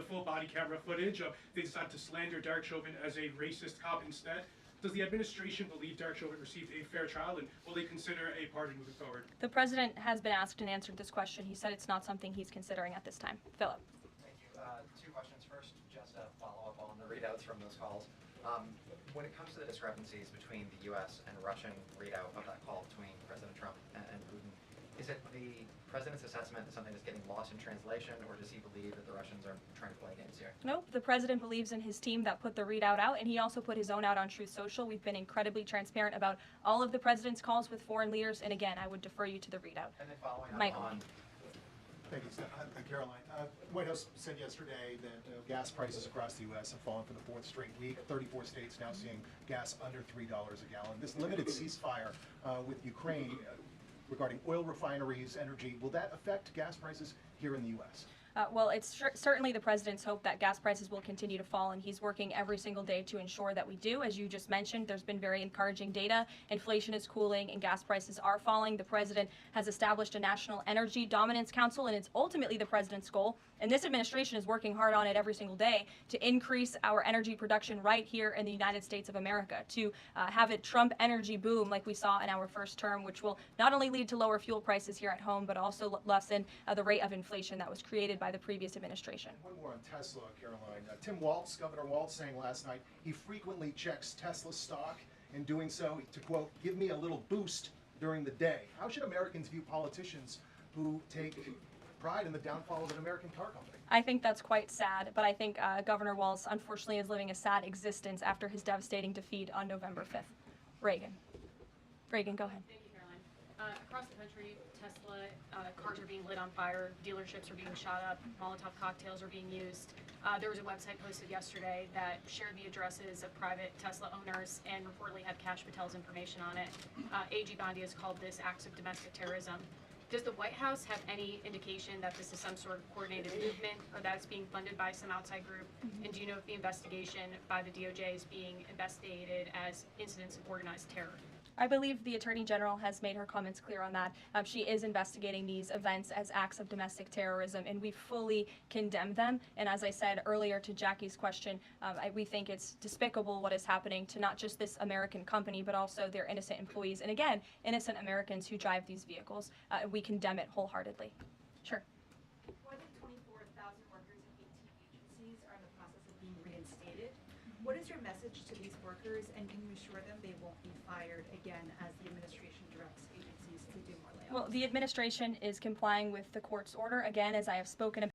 full body camera footage. They decided to slander Derek Chauvin as a racist cop instead. Does the administration believe Derek Chauvin received a fair trial, and will they consider a pardon moving forward? The president has been asked and answered this question. He said it's not something he's considering at this time. Philip. Thank you. Two questions. First, just a follow-up on the readouts from those calls. When it comes to the discrepancies between the U.S. and Russian readout of that call between President Trump and Putin, is it the president's assessment that something is getting lost in translation, or does he believe that the Russians are trying to play games here? Nope. The president believes in his team that put the readout out, and he also put his own out on Truth Social. We've been incredibly transparent about all of the president's calls with foreign leaders, and again, I would defer you to the readout. And then following up Michael. on... Thank you, Karoline. White House said yesterday that gas prices across the U.S. have fallen for the fourth straight week. 34 states now seeing gas under $3 a gallon. This limited ceasefire with Ukraine regarding oil refineries, energy, will that affect gas prices here in the U.S.? Well, it's certainly the president's hope that gas prices will continue to fall, and he's working every single day to ensure that we do. As you just mentioned, there's been very encouraging data. Inflation is cooling and gas prices are falling. The president has established a National Energy Dominance Council, and it's ultimately the president's goal. And this administration is working hard on it every single day to increase our energy production right here in the United States of America, to have a Trump energy boom like we saw in our first term, which will not only lead to lower fuel prices here at home, but also lessen the rate of inflation that was created by the previous administration. One more on Tesla, Karoline. Tim Waltz, Governor Waltz, saying last night he frequently checks Tesla stock. In doing so, to quote, give me a little boost during the day. How should Americans view politicians who take pride in the downfall of an American car company? I think that's quite sad, but I think Governor Waltz unfortunately is living a sad existence after his devastating defeat on November 5th. Reagan, go ahead. Thank you, Caroline. Across the country, Tesla cars are being lit on fire, dealerships are being shot up, Molotov cocktails are being used. There was a website posted yesterday that shared the addresses of private Tesla owners and reportedly had Kash Patel's information on it. AG Gandhi has called this acts of domestic terrorism. Does the White House have any indication that this is some sort of coordinated movement, or that it's being funded by some outside group? And do you know if the investigation by the DOJ is being investigated as incidents of organized terror? I believe the Attorney General has made her comments clear on that. She is investigating these events as acts of domestic terrorism, and we fully condemn them. And as I said earlier to Jackie's question, we think it's despicable what is happening to not just this American company, but also their innocent employees. And again, innocent Americans who drive these vehicles. We condemn it wholeheartedly. Sure. More than 24,000 workers in 18 agencies are in the process of being reinstated. What is your message to these workers, and can you assure them they won't be fired again as the administration directs agencies to do more layoffs? Well, the administration is complying with the court's order. Again, as I have spoken about.